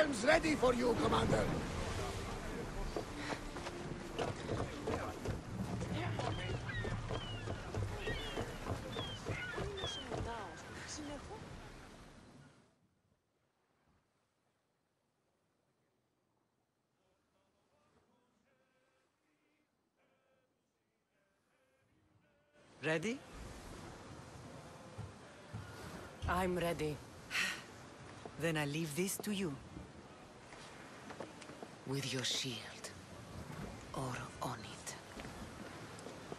Helm's ready for you, Commander. Ready? I'm ready. Then I leave this to you. With your shield. Or on it.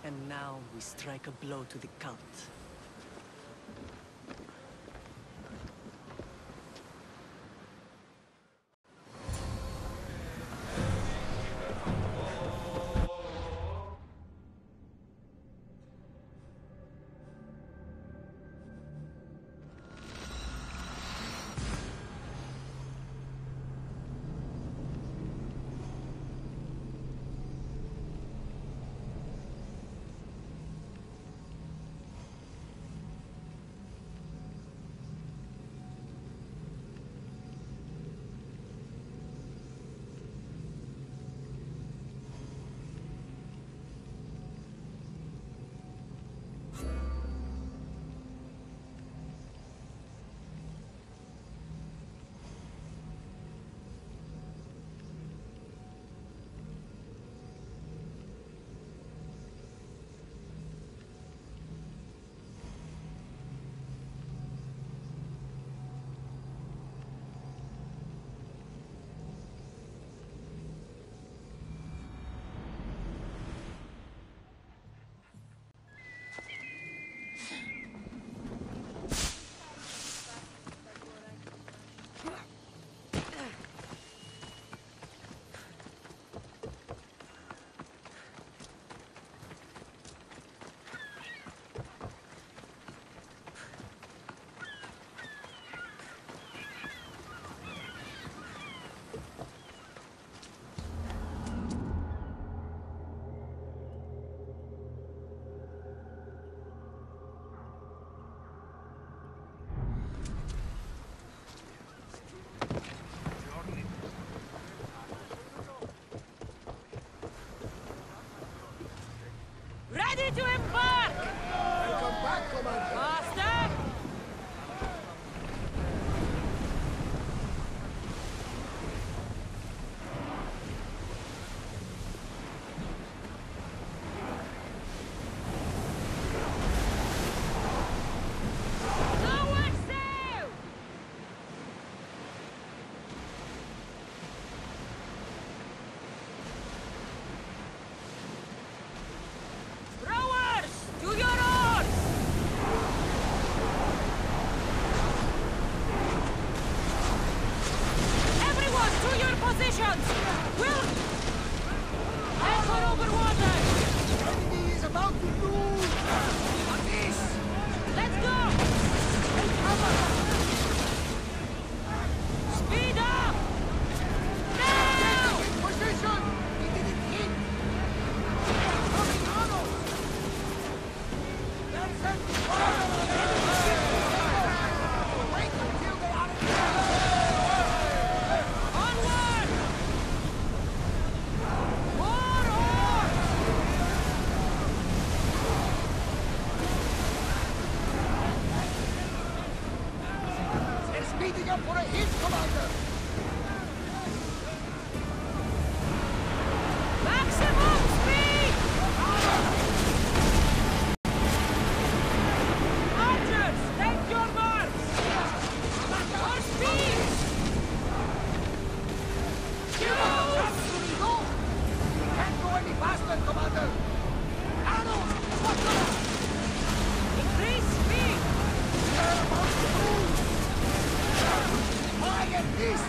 And now we strike a blow to the cult. Ready to embark! Welcome back, Commander. Master! Lower sail! Rowers! To your oars! Everyone to your positions! Will anchor over water! The enemy is about to lose. On this. Let's go! Speed up! Now! In position. He didn't hit. Coming on us. Let's send fire. Wait until they are Onward! More oars! They're speeding up for a hit, Commander. Maximum speed! Archers, take your marks! More speed! Absolutely no. Can't go any faster, Commander. Arrows. What's up? Increase speed! They're about to move. Fire this.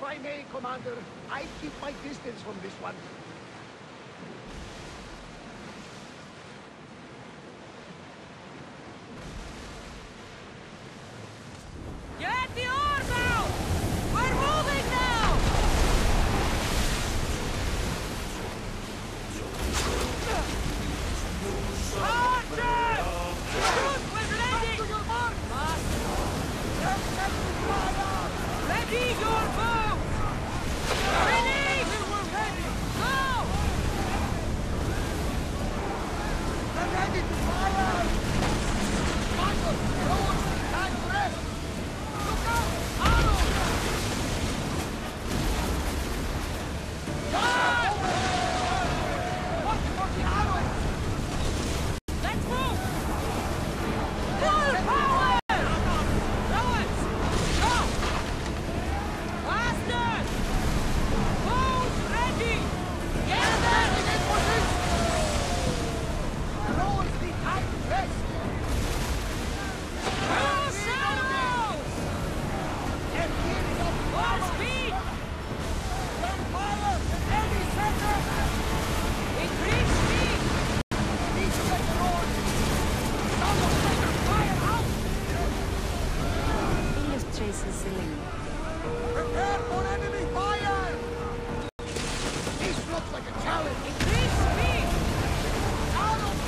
If I may, Commander, I'd keep my distance from this one. Get the oars out! We're moving now! Archers! Shoot! We're ready! To your mark! Ready your bow! Ready! We're ready! Go! They're ready to fire! Michael, yours! Time to rest! Look out! Arrows! Watch for the arrows! Let's move! Full power! Rowers! Go! Faster! Bows ready! Get them! In position! The rowers need time to rest! Two sails! And gearing up More speed! Turn fire! Any center! Increase speed! Need to get the rowers! Someone better fire out! Illustrations Selene. Prepare for enemy fire! This looks like a challenge! Increase speed! Arrows!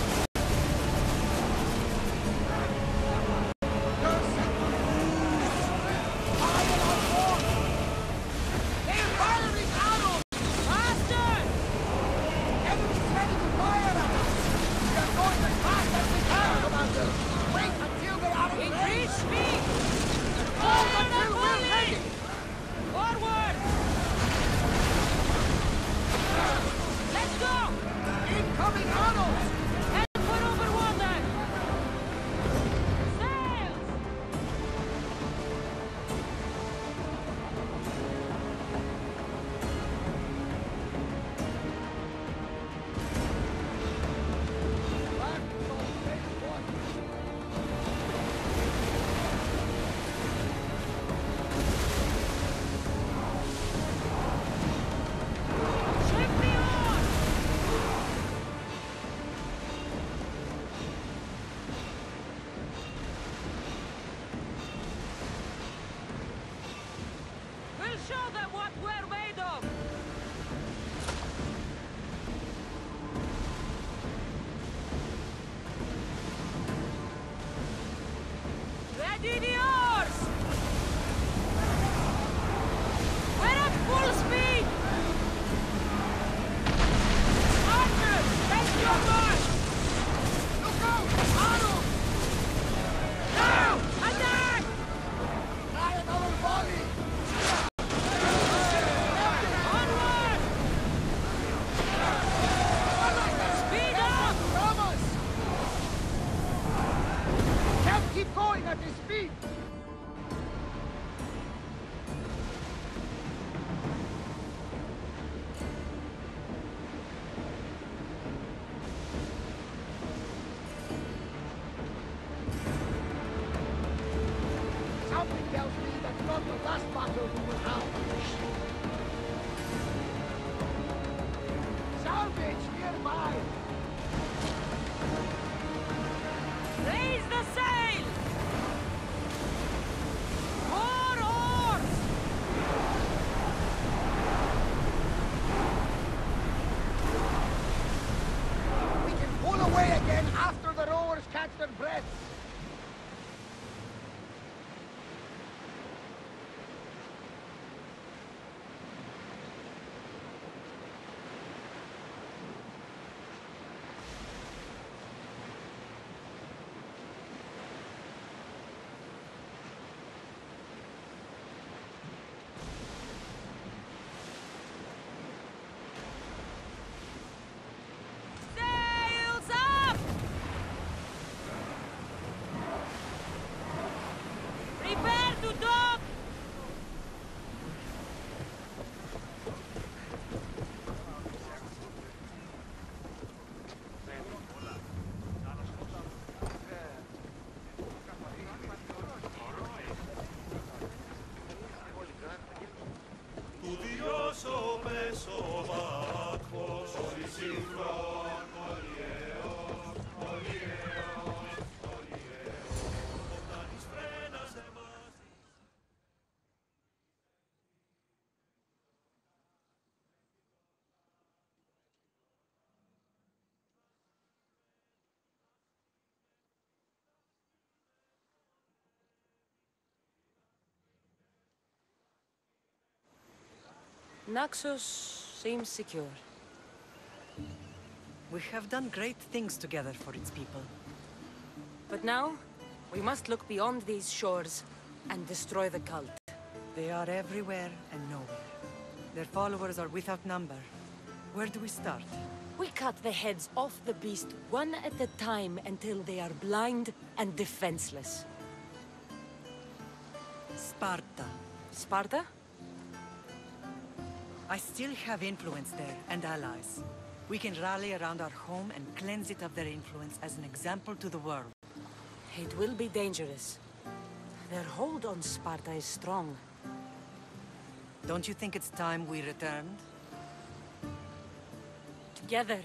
They're set to lose! Fire on board! They're firing arrows! Faster! Enemy's ready to fire at us! We are going as fast as we can, Commander! Wait until they are in Increase range! speed! Hold Fire until the we're volley! ready! Forward! Let's go! Incoming arrows! Head for over water! Sails! Ship the oars! We'll show them what we're made of! Ready the oars! We're at full speed! Archers, take your mark! Look out! Arrows! Now! Attack! Try another volley! Onward! Speed up! Thomas! Can't keep going at this speed! Something tells me that's not the last battle we will have. Salvage nearby! Raise the sail! More oars! We can pull away again after the rowers catch their breaths. Naxos seems secure. We have done great things together for its people. But now, we must look beyond these shores and destroy the cult. They are everywhere and nowhere. Their followers are without number. Where do we start? We cut the heads off the beast one at a time until they are blind and defenseless. Sparta. Sparta? I still have influence there, and allies. We can rally around our home and cleanse it of their influence as an example to the world. It will be dangerous. Their hold on Sparta is strong. Don't you think it's time we returned? Together.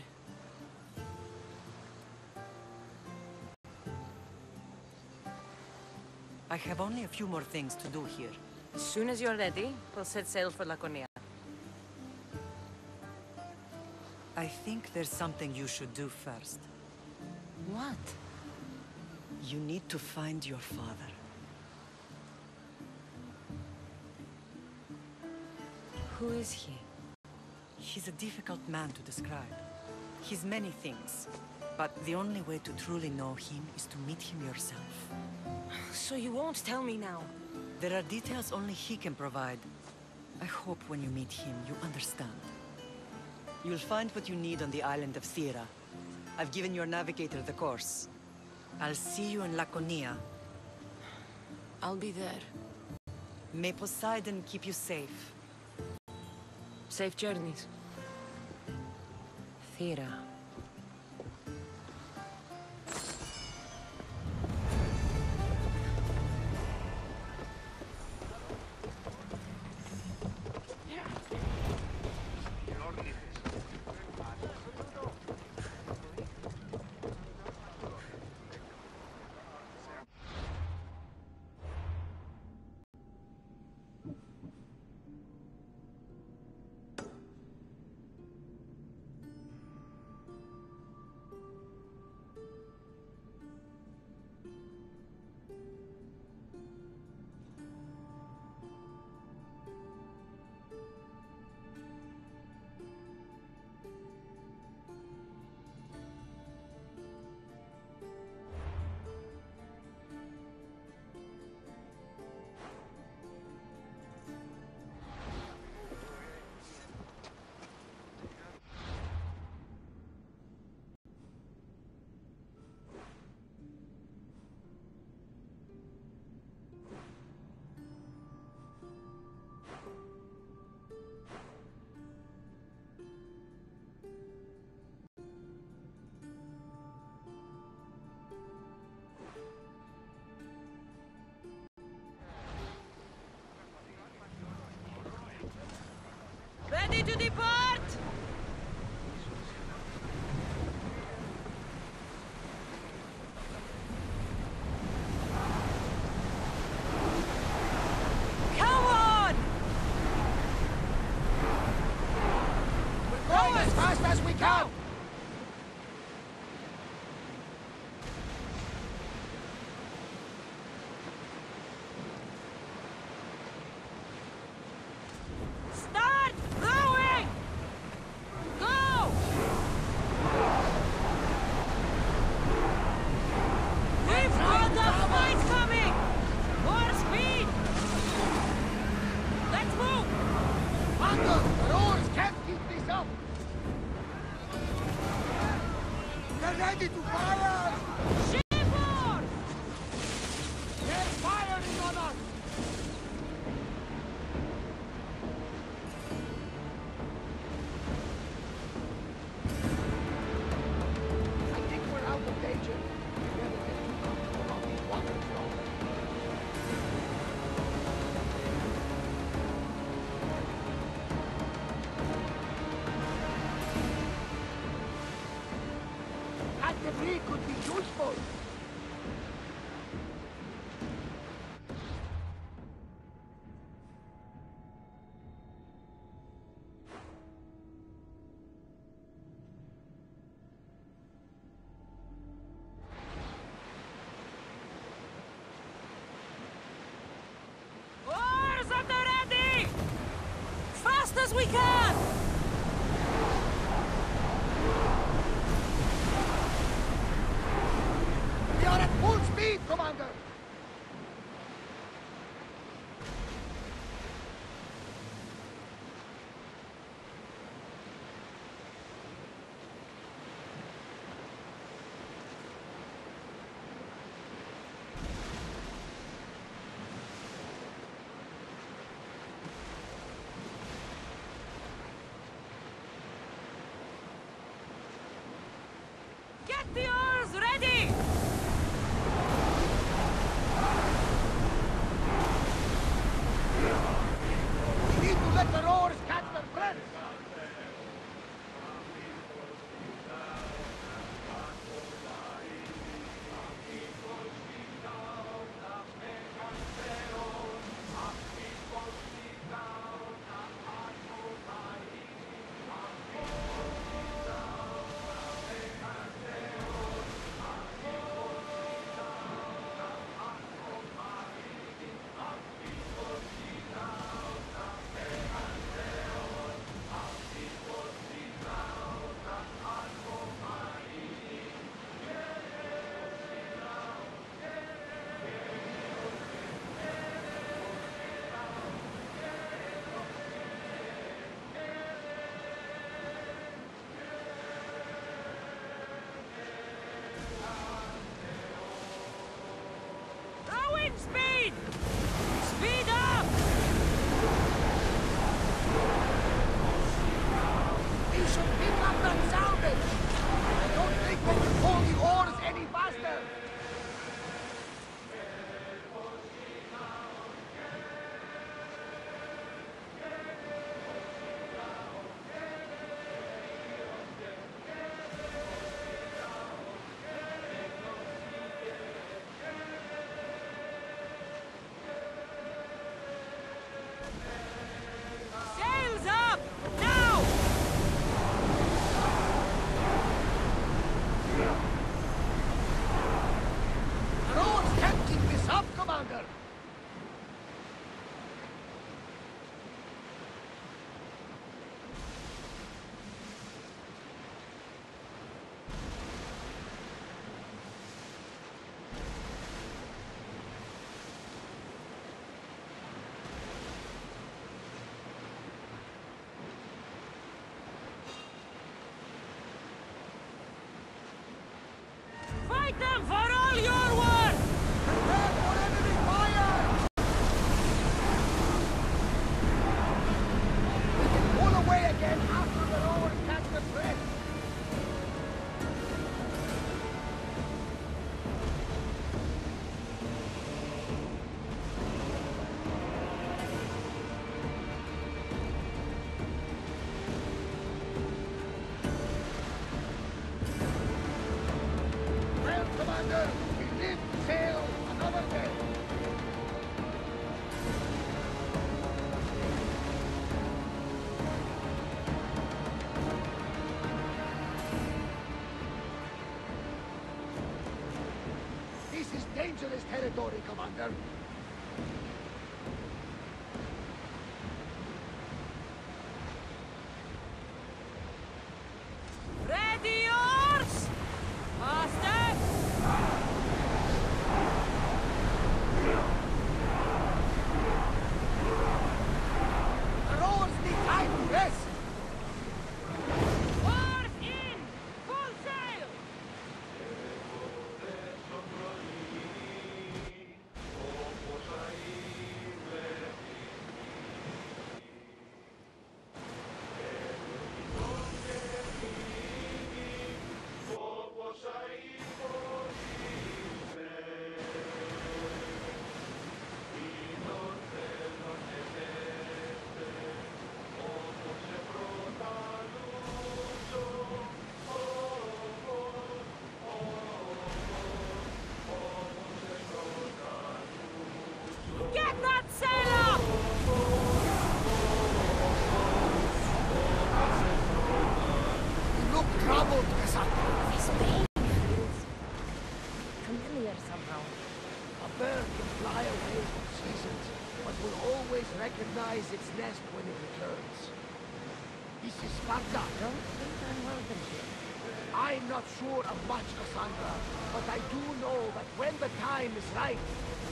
I have only a few more things to do here. As soon as you're ready, we'll set sail for Laconia. I think there's something you should do first. What? You need to find your father. Who is he? He's a difficult man to describe. He's many things, but the only way to truly know him is to meet him yourself. So you won't tell me now? There are details only he can provide. I hope when you meet him, you understand. You'll find what you need on the island of Thera. I've given your navigator the course. I'll see you in Laconia. I'll be there. May Poseidon keep you safe. Safe journeys. Thera. dangerous territory, Commander. Ready yours! Master! The rowers need time to rest. Oars in! Full sail! Get that sail up! You look troubled, Kassandra. This pain feels familiar somehow. A bird can fly away for seasons, but will always recognize its nest when it returns. This is Sparta. Don't think I'm welcome here. I'm not sure of much, Kassandra, but I do know that when the time is right,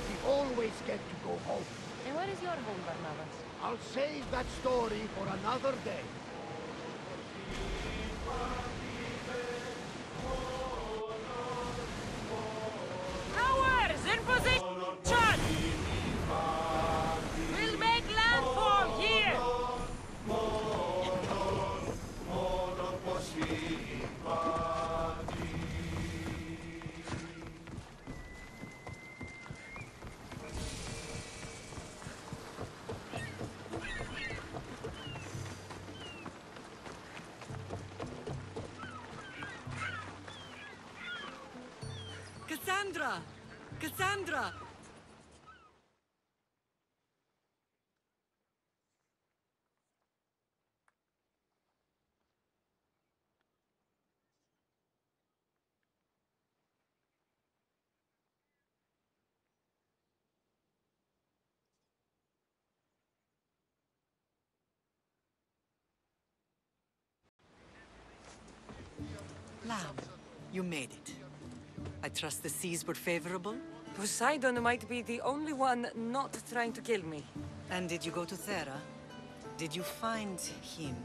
we always get to go home. And where is your home, Barnabas? I'll save that story for another day. Ours in position! We'll make landfall here! Kassandra! Kassandra! Lamb, you made it. I trust the seas were favorable? Poseidon might be the only one not trying to kill me. And did you go to Thera? Did you find him?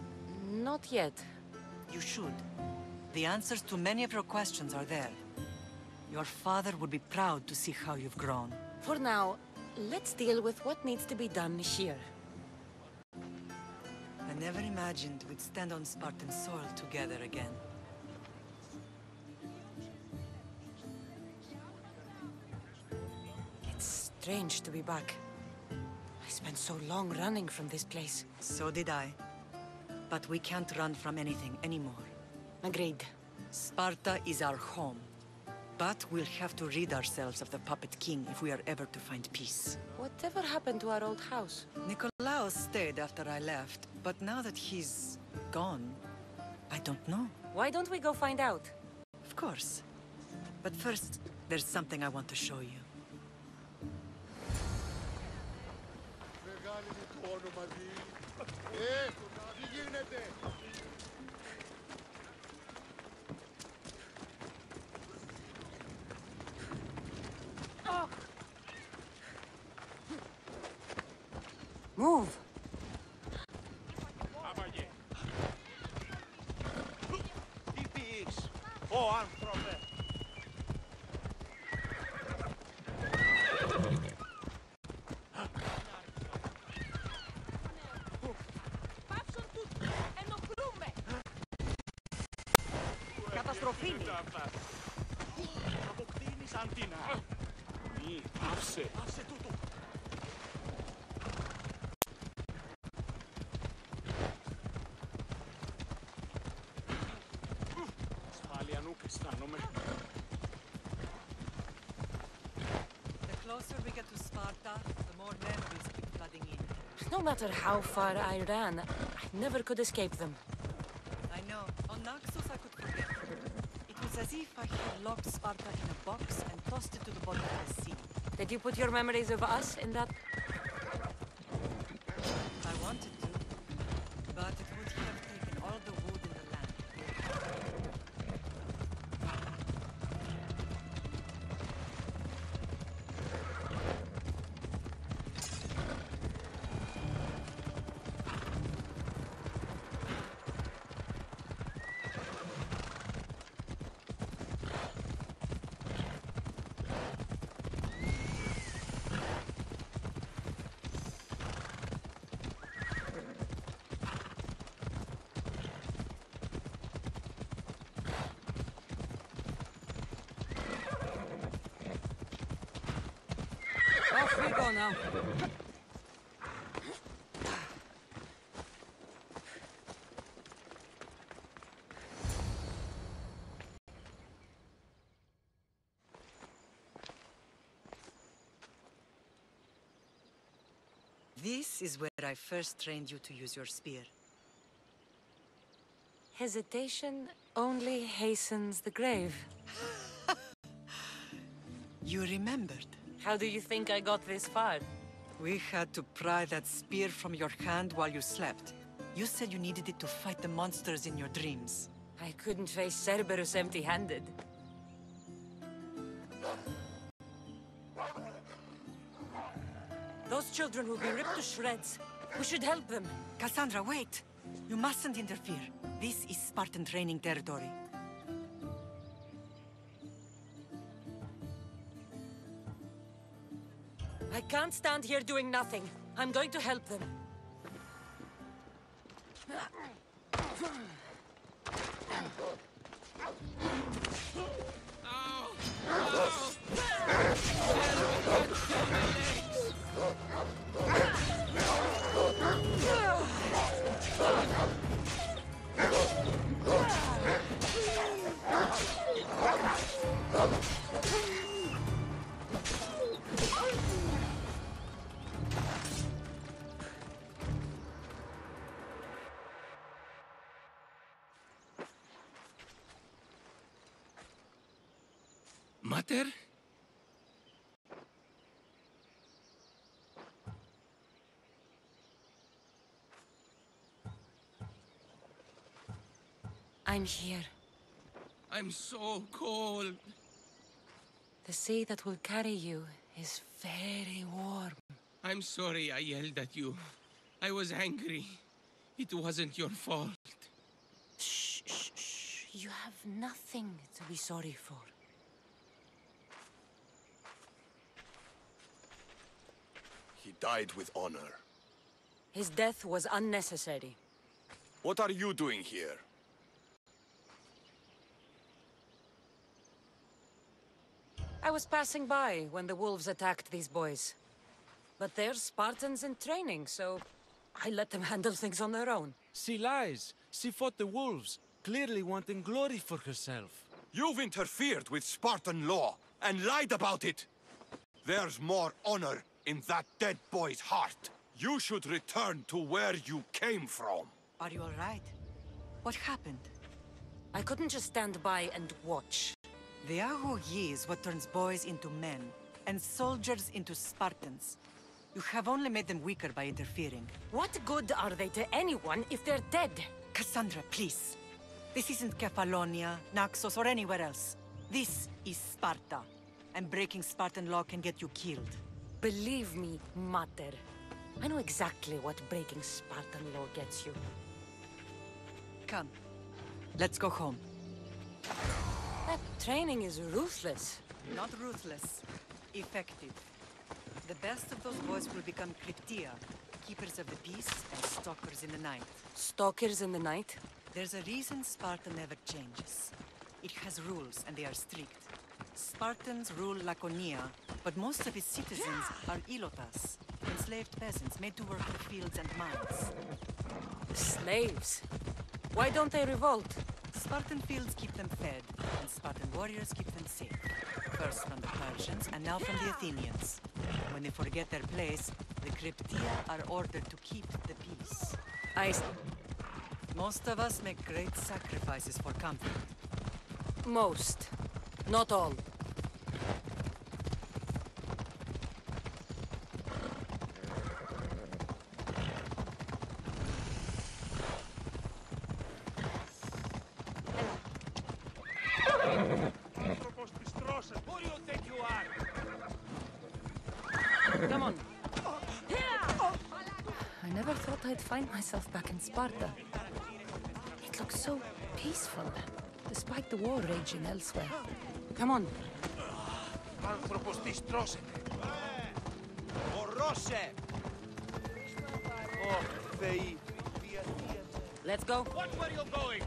Not yet. You should. The answers to many of your questions are there. Your father would be proud to see how you've grown. For now, let's deal with what needs to be done here. I never imagined we'd stand on Spartan soil together again. It's strange to be back. I spent so long running from this place. So did I. But we can't run from anything anymore. Agreed. Sparta is our home. But we'll have to rid ourselves of the puppet king if we are ever to find peace. Whatever happened to our old house? Nikolaos stayed after I left, but now that he's gone, I don't know. Why don't we go find out? Of course. But first, there's something I want to show you. Move! Τι πεις, ο άνθρωπε. Πάψον τους! Ενοχλούμε! Καταστροφή! Αποκτήνεις αντίνα. Μη, άσε τούτο. Αισθάνομαι. The closer we get to Sparta, the more memories keep flooding in. No matter how far I ran, I never could escape them. I know. On Naxos I could forget. It was as As if I had locked Sparta in a box and tossed it to the bottom of the sea. Did you put your memories of us in that? I wanted to, but it would have taken all the wood in the land. Off we go now. This is where I first trained you to use your spear. Hesitation only hastens the grave. You remembered. How do you think I got this far? We had to pry that spear from your hand while you slept. You said you needed it to fight the monsters in your dreams. I couldn't face Cerberus empty-handed. Those children will be ripped to shreds. We should help them. Kassandra, wait! You mustn't interfere. This is Spartan training territory. I can't stand here doing nothing. I'm going to help them. Mater? I'm here. I'm so cold. The sea that will carry you is very warm. I'm sorry I yelled at you. I was angry. It wasn't your fault. Shh, shh, shh. You have nothing to be sorry for. He died with honor. His death was unnecessary. What are you doing here? I was passing by when the wolves attacked these boys. But they're Spartans in training, so I let them handle things on their own. She lies. She fought the wolves, clearly wanting glory for herself. You've interfered with Spartan law and lied about it. There's more honor in that dead boy's heart. You should return to where you came from. Are you all right? What happened? I couldn't just stand by and watch. The Agogi is what turns boys into men, and soldiers into Spartans. You have only made them weaker by interfering. What good are they to anyone if they're dead? Kassandra, please. This isn't Kefalonia, Naxos, or anywhere else. This is Sparta, and breaking Spartan law can get you killed. Believe me, Mater. I know exactly what breaking Spartan law gets you. Come, let's go home. That training is ruthless. Not ruthless, effective. The best of those boys will become Cryptia, keepers of the peace and stalkers in the night. Stalkers in the night? There's a reason Sparta never changes. It has rules, and they are strict. Spartans rule Laconia, but most of its citizens are ilotas, enslaved peasants made to work the fields and mines. Slaves. Why don't they revolt? Spartan fields keep them fed, and Spartan warriors keep them safe. First from the Persians, and now from the Athenians. When they forget their place, the Cryptia are ordered to keep the peace. Most of us make great sacrifices for comfort. Most. Not all. Who do you think you are? Come on. I never thought I'd find myself back in Sparta. It looks so peaceful, despite the war raging elsewhere. Come on. Anthropos της τρώσετε. Ορώσε! Ω, Θεοί. Let's go. Watch where you're going!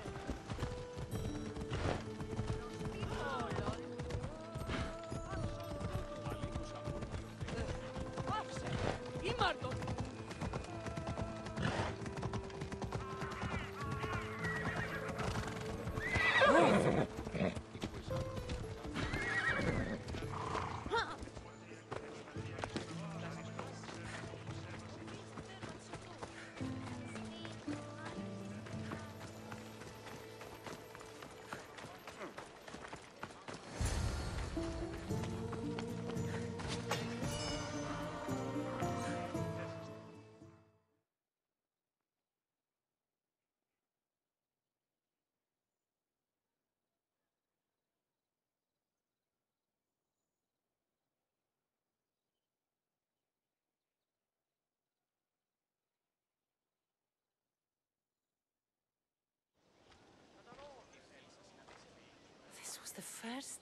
This was the first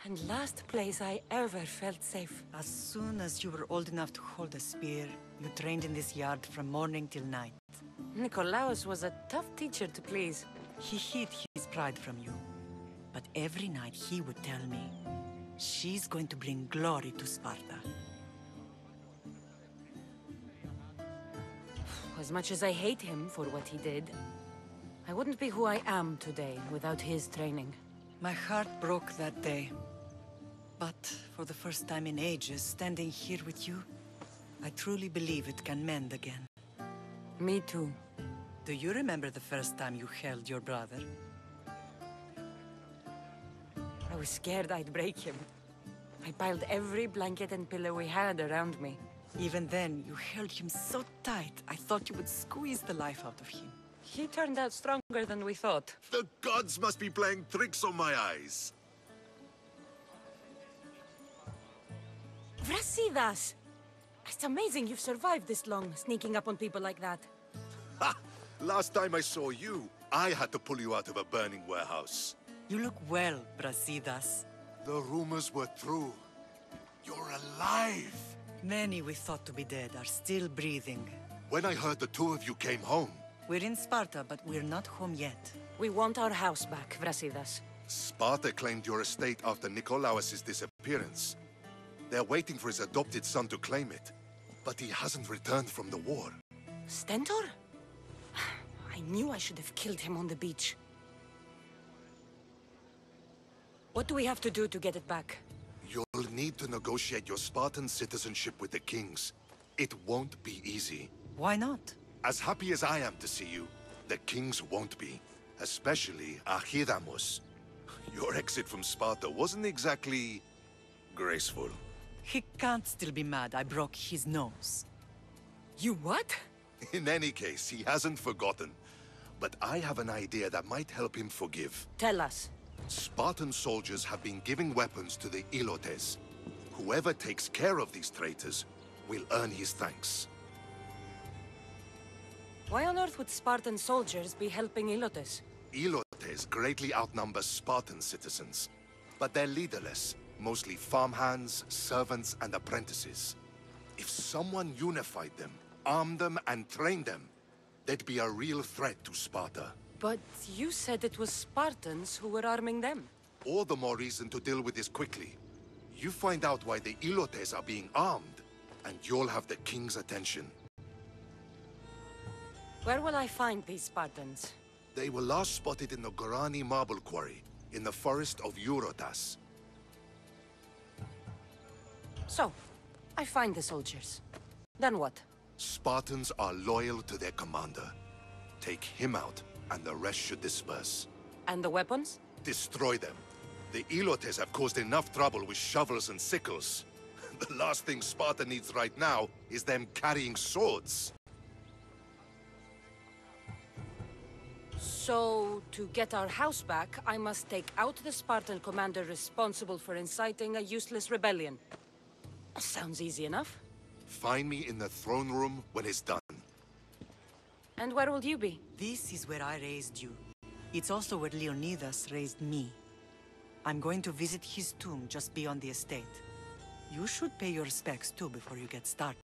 and last place I ever felt safe. As soon as you were old enough to hold a spear, you trained in this yard from morning till night. Nikolaos was a tough teacher to please. He hid his pride from you. But every night he would tell me, she's going to bring glory to Sparta. As much as I hate him for what he did, I wouldn't be who I am today without his training. My heart broke that day. But for the first time in ages, standing here with you, I truly believe it can mend again. Me too. Do you remember the first time you held your brother? I was scared I'd break him. I piled every blanket and pillow we had around me. Even then, you held him so tight, I thought you would squeeze the life out of him. He turned out stronger than we thought. The gods must be playing tricks on my eyes. Vrasidas! It's amazing you've survived this long, sneaking up on people like that. Ha! Last time I saw you, I had to pull you out of a burning warehouse. You look well, Brasidas. The rumors were true. You're alive! Many we thought to be dead are still breathing. When I heard the two of you came home, We're in Sparta, but we're not home yet. We want our house back, Vrasidas. Sparta claimed your estate after Nikolaos' disappearance. They're waiting for his adopted son to claim it. But he hasn't returned from the war. Stentor? I knew I should have killed him on the beach. What do we have to do to get it back? You'll need to negotiate your Spartan citizenship with the kings. It won't be easy. Why not? As happy as I am to see you, the kings won't be. Especially Archidamos. Your exit from Sparta wasn't exactly graceful. He can't still be mad I broke his nose. You what? In any case, he hasn't forgotten. But I have an idea that might help him forgive. Tell us. Spartan soldiers have been giving weapons to the Ilotes. Whoever takes care of these traitors will earn his thanks. Why on earth would Spartan soldiers be helping Ilotes? Ilotes greatly outnumber Spartan citizens, but they're leaderless, mostly farmhands, servants, and apprentices. If someone unified them, armed them, and trained them, they'd be a real threat to Sparta. But you said it was Spartans who were arming them. All the more reason to deal with this quickly. You find out why the Ilotes are being armed, and you'll have the king's attention. Where will I find these Spartans? They were last spotted in the Gorani marble quarry, in the forest of Eurotas. So, I find the soldiers. Then what? Spartans are loyal to their commander. Take him out, and the rest should disperse. And the weapons? Destroy them. The Elotes have caused enough trouble with shovels and sickles. The last thing Sparta needs right now is them carrying swords. So, to get our house back, I must take out the Spartan commander responsible for inciting a useless rebellion. Sounds easy enough. Find me in the throne room when it's done. And where will you be? This is where I raised you. It's also where Leonidas raised me. I'm going to visit his tomb just beyond the estate. You should pay your respects too before you get started.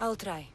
I'll try.